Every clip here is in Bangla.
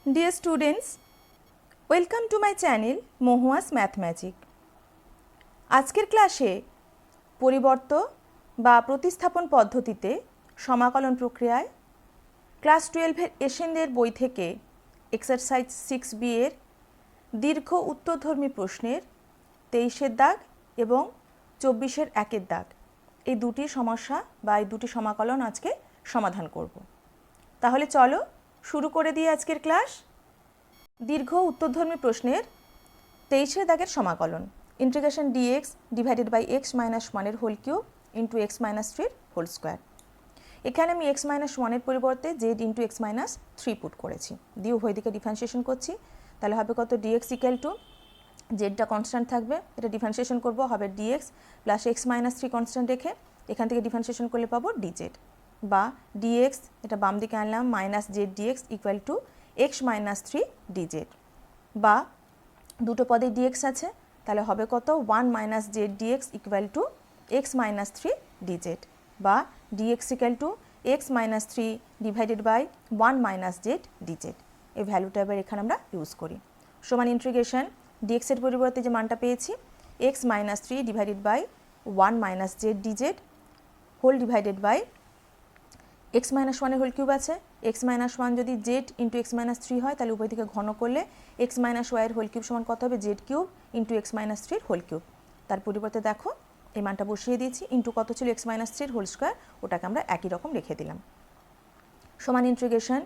Dear students, welcome to my channel Mahua's math magic. আজকের ক্লাসে পরিবর্ত বা প্রতিস্থাপন পদ্ধতিতে সমাকলন প্রক্রিয়ায় ক্লাস 12 এর এশিয়ানদের বই থেকে এক্সারসাইজ 6b এর দীর্ঘ উত্তরধর্মী প্রশ্নের 23 এর দাগ এবং 24 এর 1 এর দাগ এই দুটি সমস্যা বা এই দুটি সমাকলন আজকে সমাধান করব। তাহলে চলো শুরু করে দিই আজকের ক্লাস। দীর্ঘ উত্তরধর্মী প্রশ্নের 23 এর দাগের সমাকলন integration dx divided by x minus 1 এর whole cube into x minus 3 এর হোল স্কোয়ার। এখানে আমি x মাইনাস 1 এর পরিবর্তে z into x minus 3 put করেছি, দিয়ে উভয় দিকে ডিফারেন্সিয়েশন করছি। তাহলে হবে কত dx ইকুয়াল টু জেডটা কনস্ট্যান্ট থাকবে, এটা ডিফারেন্সিয়েশন করব, হবে dx plus x minus 3 constant রেখে এখান থেকে ডিফারেন্সিয়েশন করলে পাবো dz বা dx, এটা বাম দিকে আনলাম, minus z dx equal to x minus 3 dz বা দুটো পদে dx আছে, তাহলে হবে কত 1 minus z dx equal to x minus 3 dz বা dx equal to x minus 3 divided by 1 minus z dz। এই ভ্যালুটা এবার এখানে আমরা ইউজ করি। সমান ইন্টিগ্রেশন dx এর পরিবর্তে যে মানটা পেয়েছি x minus 3 divided by 1 minus z dz whole divided by x minus 1 এর হোল কিউব আছে, x মাইনাস 1 যদি z ইন্টু x মাইনাস 3 হয় তাহলে উভয় দিকে ঘন করলে x মাইনাস y এর হোল কিউব সমান কত হবে z cube into x minus 3 এর হোল কিউব। তার পরিবর্তে দেখো এই মানটা বসিয়ে দিয়েছি, ইন্টু কত ছিল x মাইনাস 3 এর হোল স্কোয়ার, ওটাকে আমরা একই রকম রেখে দিলাম। সমান integration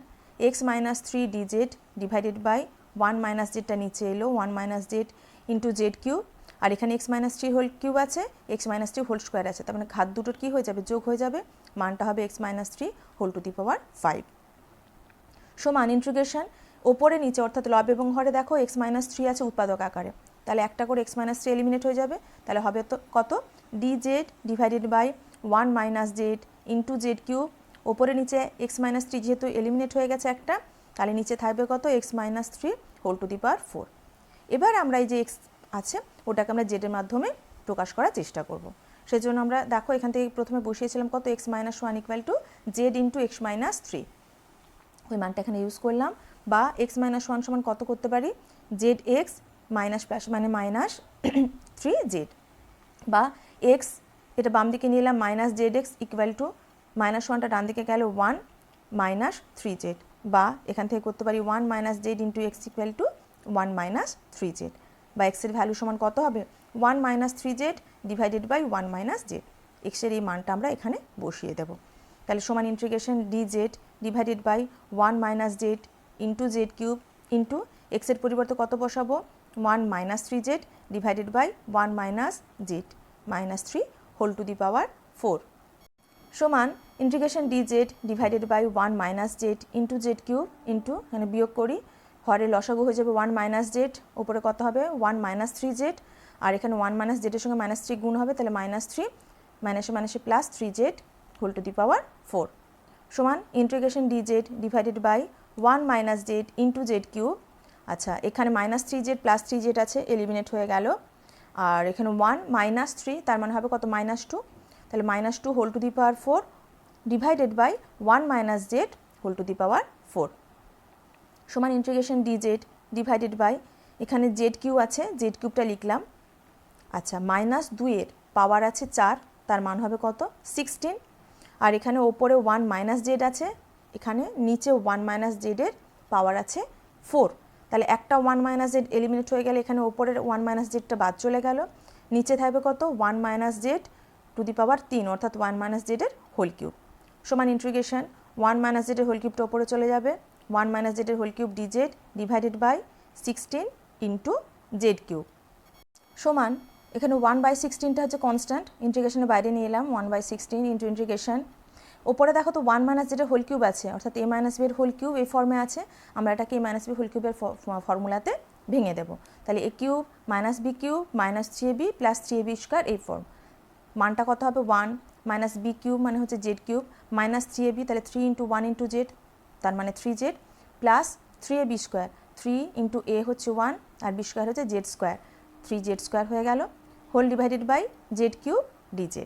x minus 3 dz divided by 1 minus জেডটা নিচে এলো 1 minus Z into Z cube, আর এখানে x মাইনাস 3 হোল কিউব আছে, x মাইনাস 3 হোল স্কোয়ার আছে, তার মানে ঘাত দুটোর কী হয়ে যাবে, যোগ হয়ে যাবে, মানটা হবে x minus 3 whole to the power 5। সমান ইন্টিগ্রেশন ওপরে নিচে অর্থাৎ লব এবং হরে দেখো x মাইনাস 3 আছে উৎপাদক আকারে, তাহলে একটা করে x মাইনাস 3 এলিমিনেট হয়ে যাবে, তাহলে হবে তো কত dz divided by 1 minus Z into Z cube, ওপরে নিচে x মাইনাস 3 যেহেতু এলিমিনেট হয়ে গেছে একটা, তাহলে নিচে থাকবে কত x minus 3 whole to the power 4। এবার আমরা এই যে x আছে ওটাকে আমরা জেডের মাধ্যমে প্রকাশ করার চেষ্টা করব। সেজন্য আমরা দেখো এখান থেকে প্রথমে বসিয়েছিলাম কত x minus 1 equal to Z into x minus 3, ওই মানটা এখানে ইউজ করলাম, বা x মাইনাস 1 সমান কত করতে পারি জেড এক্স মাইনাস প্লাস মানে মাইনাস 3 জেড, বা x এটা বাম দিকে নিয়ে এলাম minus Z X equal to minus 1টা ডান দিকে গেল 1 মাইনাস 3 জেড, বা এখান থেকে করতে পারি 1 minus Z into X equal to 1 minus 3 Z, বা এক্সের ভ্যালু সমান কত হবে 1 minus 3 Z divided by 1 minus Z. এক্সের এই মানটা আমরা এখানে বসিয়ে দেব। তাহলে সমান integration dz divided by 1 minus Z into Z cube into এক্সের পরিবর্তে কত বসাবো 1 minus 3 Z divided by 1 minus Z minus 3 whole to the power 4 সমান integration dz divided by 1 minus Z into Z cube into এখানে বিয়োগ করি, হরে লসাগু হয়ে যাবে 1 মাইনাস জেড, ওপরে কত হবে 1 মাইনাস 3 জেড, আর এখানে 1 মাইনাস জেডের সঙ্গে মাইনাস 3 গুণ হবে, তাহলে মাইনাস 3 মাইনাসে মাইনাসে plus 3 Z whole to the power 4 সমান integration dz divided by 1 minus Z into Z cube. আচ্ছা এখানে মাইনাস 3 জেড প্লাস 3 জেড আছে, এলিমিনেট হয়ে গেল, আর এখানে 1 মাইনাস 3 তার মানে হবে কত মাইনাস 2, তাহলে minus 2 whole to the power 4 by by 1 minus Z whole to the power 4 সমান ইন্টিগ্রেশন dz ডিভাইডেড বাই এখানে জেড কিউ আছে, জেড কিউবটা লিখলাম, আচ্ছা মাইনাস 2-এর পাওয়ার আছে 4 তার মান হবে কত 16, আর এখানে ওপরে 1 মাইনাস জেড আছে, এখানে নিচে 1 মাইনাস জেডের পাওয়ার আছে 4, তাহলে একটা 1 মাইনাস জেড এলিমিনেট হয়ে গেলে এখানে ওপরের 1 মাইনাস জেডটা বাদ চলে গেল, নিচে থাকবে কত 1 minus z to the power 3 অর্থাৎ 1 মাইনাস জেডের হোল কিউব সমান ইন্টিগ্রেশন 1 মাইনাস জেডের হোল কিউবটা ওপরে চলে যাবে, 1 মাইনাস জেডের whole cube dz divided by 16 into Z cube সমান এখানে 1/16টা হচ্ছে কনস্ট্যান্ট, ইন্টিগ্রেশনের বাইরে নিয়ে এলাম 1/16 ইন্টু ইন্টিগ্রেশন, ওপরে দেখো তো 1 মাইনাস জেডের হোল কিউব আছে অর্থাৎ a মাইনাস b এর হোল কিউব এই ফর্মে আছে, আমরা এটাকে a মাইনাস b হোল কিউবের ফর্মুলাতে ভেঙে দেব, তাহলে a cube minus b cube minus 3ab plus 3ab square এই ফর্ম, মানটা কত হবে 1 মাইনাস b কিউব মানে হচ্ছে জেড কিউব মাইনাস 3ab, তাহলে 3 ইন্টু 1 ইন্টু জেড তার মানে 3 Z plus 3ab square 3 into a হচ্ছে 1 আর b স্কোয়ার হচ্ছে জেড স্কোয়ার 3 জেড স্কোয়ার হয়ে গেল whole divided by z cube dz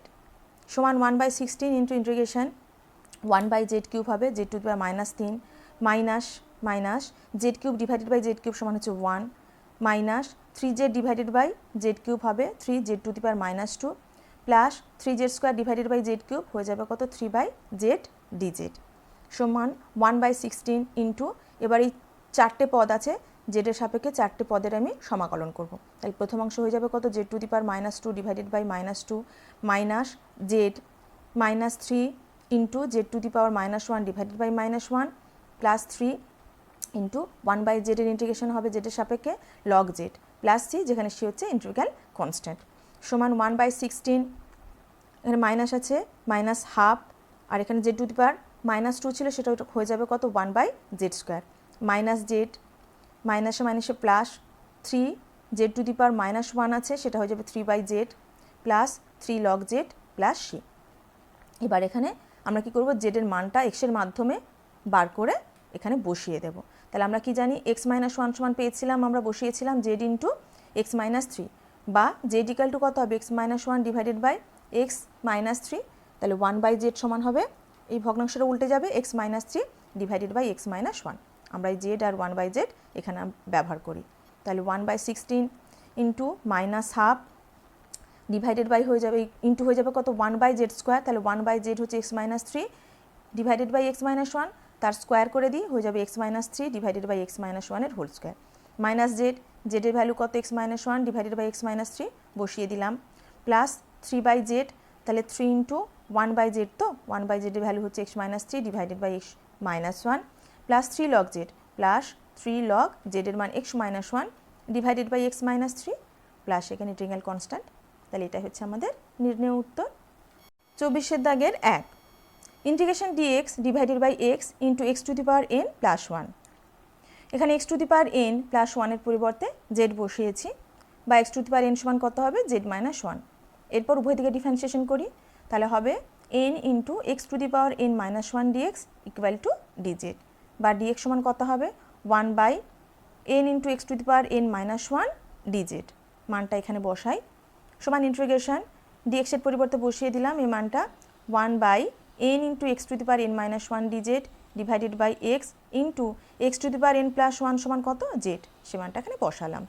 সমান 1/16 into integration 1 by z cube হবে z to the power minus 3 minus minus z cube divided by z cube সমান হচ্ছে 1 minus 3z divided by z cube হবে 3z to the power -2 plus 3z square divided by z cube হয়ে যাবে কত 3/z dz সমান 1/16 ইন্টু এবার এই 4টে পদ আছে জেডের সাপেক্ষে 4টে পদের আমি সমাকলন করব তাহলে প্রথম অংশ হয়ে যাবে কত z to the power -2 divided by -2 minus z -3 into z to the power -1 divided by -1 plus 3 into 1/z এর ইন্টিগ্রেশন হবে জেডের সাপেক্ষে লগ জেড প্লাস সি যেখানে সি হচ্ছে ইন্টিগ্রাল কনস্ট্যান্ট সমান 1/16 এখানে মাইনাস আছে -12 আর এখানে জেড টু দি পাওয়ার -2 ছিল সেটা হয়ে যাবে কত 1/z স্কোয়ার মাইনাস জেড মাইনাসে মাইনাসে plus 3 z to the power -1 আছে সেটা হয়ে যাবে 3/z plus 3 log z plus c এবার এখানে আমরা কি করব জেডের মানটা এক্সের মাধ্যমে বার করে এখানে বসিয়ে দেব তাহলে আমরা কি জানি x-1 সমান পেয়েছিলাম আমরা বসিয়েছিলাম z ইন্টু x-3 বা z ইকুয়াল টু কত হবে x-1 ডিভাইডেড বাই x-3 তাহলে 1/z সমান হবে এই ভগ্নাংশটা উল্টে যাবে x-3 ডিভাইডেড বাই x-1 আমরা এই z আর 1/z এখানে ব্যবহার করি তাহলে 1/16 ইন্টু -12 ডিভাইডেড বাই হয়ে যাবে ইন্টু হয়ে যাবে কত 1/z স্কোয়ার তাহলে 1/z হচ্ছে x-3 ডিভাইডেড বাই x-1 তার স্কোয়ার করে দিই হয়ে যাবে x-3 ডিভাইডেড বাই x-1 এর হোল স্কোয়ার মাইনাস জেড জেডের ভ্যালু কত x-1 ডিভাইডেড বাই x-3 বসিয়ে দিলাম প্লাস 3/z তাহলে 3 ইন্টু 1/z তো 1/z এর ভ্যালু হচ্ছে x-3 divided by x-1 plus 3 log z plus 3 log z এর মান x-1 divided by x-3 plus এখানে ইন্টিগ্রাল কনস্ট্যান্ট তাহলে এটা হচ্ছে আমাদের নির্ণয় উত্তর 24 এর দাগের 1 integration dx divided by x into x to the power n plus 1 এখানে x to the power n plus 1 এর পরিবর্তে z বসিয়েছি বা x to the power n সমান কত হবে z-1 এরপর উভয় দিকে ডিফারেন্সিয়েশন করি তাহলে হবে n into x to the power n-1 dx equal two dz বা dx সমান কত হবে 1/n into x to the power n-1 dz মানটা এখানে বসাই সমান ইন্টিগ্রেশন dx এর পরিবর্তে বসিয়ে দিলাম এই মানটা 1/n into x to the power n-1 dz divided by x into x to the power n plus 1 সমান কত z সে মানটা এখানে বসালাম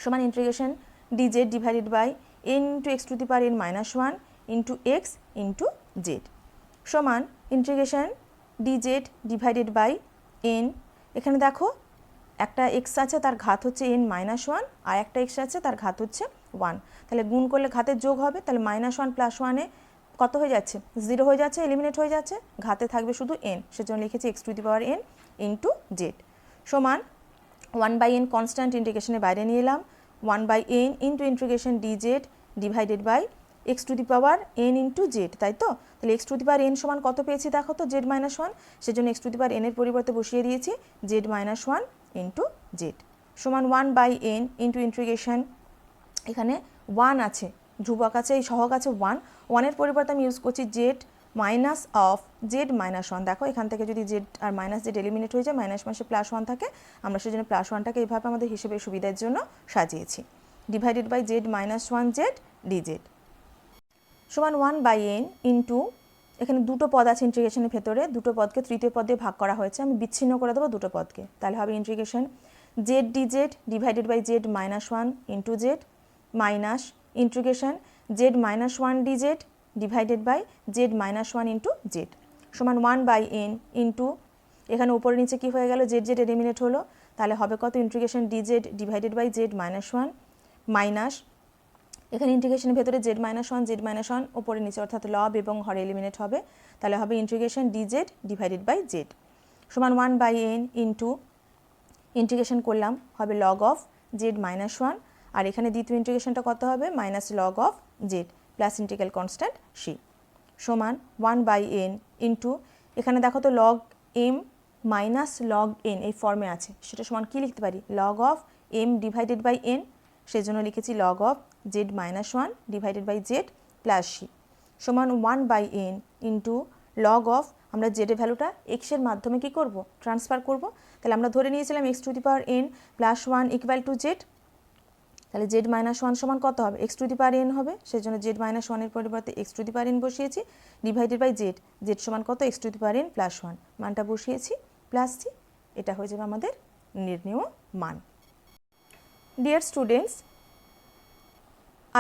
সমান integration dz divided by n into x to the power n-1 into x into z সমান integration dz divided by n এখানে দেখো একটা x আছে তার ঘাত হচ্ছে n-1 আর একটা x আছে তার ঘাত হচ্ছে 1 তাহলে গুণ করলে ঘাতের যোগ হবে তাহলে -1 প্লাস 1 এ কত হয়ে যাচ্ছে 0 হয়ে যাচ্ছে এলিমিনেট হয়ে যাচ্ছে ঘাতে থাকবে শুধু n সেজন্য লিখেছি x to the power n into z সমান 1/n কনস্ট্যান্ট ইন্টিগ্রেশনের বাইরে নিয়ে এলাম 1/n into integration dz divided by x to the power n into z তাই তো তাহলে x to the power n সমান কত পেয়েছি দেখো তো z-1 সেজন্য x to the power n এর পরিবর্তে বসিয়ে দিয়েছি z-1 ইন্টু z সমান 1/n ইন্টু ইন্টিগ্রেশন এখানে 1 আছে ধ্রুবক আছে এই সহগ আছে 1 এর পরিবর্তে আমি ইউজ করছি z মাইনাস অফ z-1 দেখো এখান থেকে যদি z আর মাইনাস z এলিমিনেট হয়ে যায় মাইনাস মাসে প্লাস 1 থাকে আমরা সেজন্য প্লাস 1টাকে এইভাবে আমাদের হিসেবে সুবিধার জন্য সাজিয়েছি divided by z-1 z dz সমান 1/n ইন্টু এখানে দুটো পদ আছে ইন্টিগ্রেশনের ভেতরে দুটো পদকে তৃতীয় পদ দিয়ে ভাগ করা হয়েছে আমি বিচ্ছিন্ন করে দেবো দুটো পদকে তাহলে হবে integration z dz divided by z-1 into z minus integration z-1 dz divided by z-1 into z সমান 1/n ইন্টু এখানে উপরে নিচে কি হয়ে গেল z এলিমিনেট হলো তাহলে হবে কত integration dz divided by z-1 minus এখানে ইন্টিগ্রেশনের ভেতরে z-1 উপরে নিচে অর্থাৎ লব এবং হর এলিমিনেট হবে তাহলে হবে integration dz divided by z সমান 1/n ইন্টু ইন্টিগ্রেশন করলাম হবে লগ অফ z-1 আর এখানে দ্বিতীয় ইন্টিগ্রেশনটা কত হবে minus log of z plus integral constant c সমান 1/n ইন্টু এখানে দেখো তো log m minus log n এই ফর্মে আছে সেটা সমান কি লিখতে পারি log of m divided by n সেজন্য লিখেছি log of z-1 divided by z plus c সমান 1/n ইন্টু লগ অফ আমরা z এর ভ্যালুটা x এর মাধ্যমে কি করব ট্রান্সফার করব তাহলে আমরা ধরে নিয়েছিলাম x to the power n plus 1 equal to z তাহলে z-1 সমান কত হবে x to the power n হবে সেজন্য z-1 এর পরিবর্তে x to the power n বসিয়েছি ডিভাইডেড বাই z সমান কত x to the power n plus 1 মানটা বসিয়েছি প্লাস c এটা হয়ে যাবে আমাদের নির্ণেয় মান। ডিয়ার স্টুডেন্টস,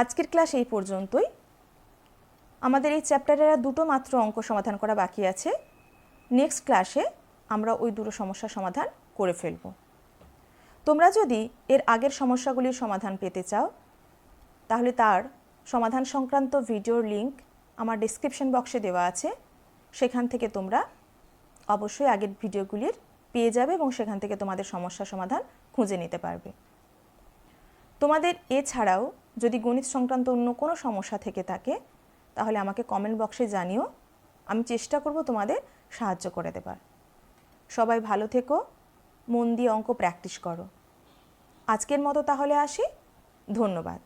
আজকের ক্লাস এই পর্যন্তই। আমাদের এই চ্যাপ্টারের আর দুটো মাত্র অঙ্ক সমাধান করা বাকি আছে। নেক্সট ক্লাসে আমরা ওই দুটো সমস্যার সমাধান করে ফেলব। তোমরা যদি এর আগের সমস্যাগুলির সমাধান পেতে চাও তাহলে তার সমাধান সংক্রান্ত ভিডিওর লিংক আমার ডেসক্রিপশন বক্সে দেওয়া আছে। সেখান থেকে তোমরা অবশ্যই আগের ভিডিওগুলির পেয়ে যাবে এবং সেখান থেকে তোমাদের সমস্যা সমাধান খুঁজে নিতে পারবে। তোমাদের এছাড়াও যদি গণিত সংক্রান্ত অন্য কোনো সমস্যা থেকে থাকে তাহলে আমাকে কমেন্ট বক্সে জানিও, আমি চেষ্টা করব তোমাদের সাহায্য করে দেবার। সবাই ভালো থেকো, মন দিয়ে অঙ্ক প্র্যাকটিস করো। আজকের মতো তাহলে আসি, ধন্যবাদ।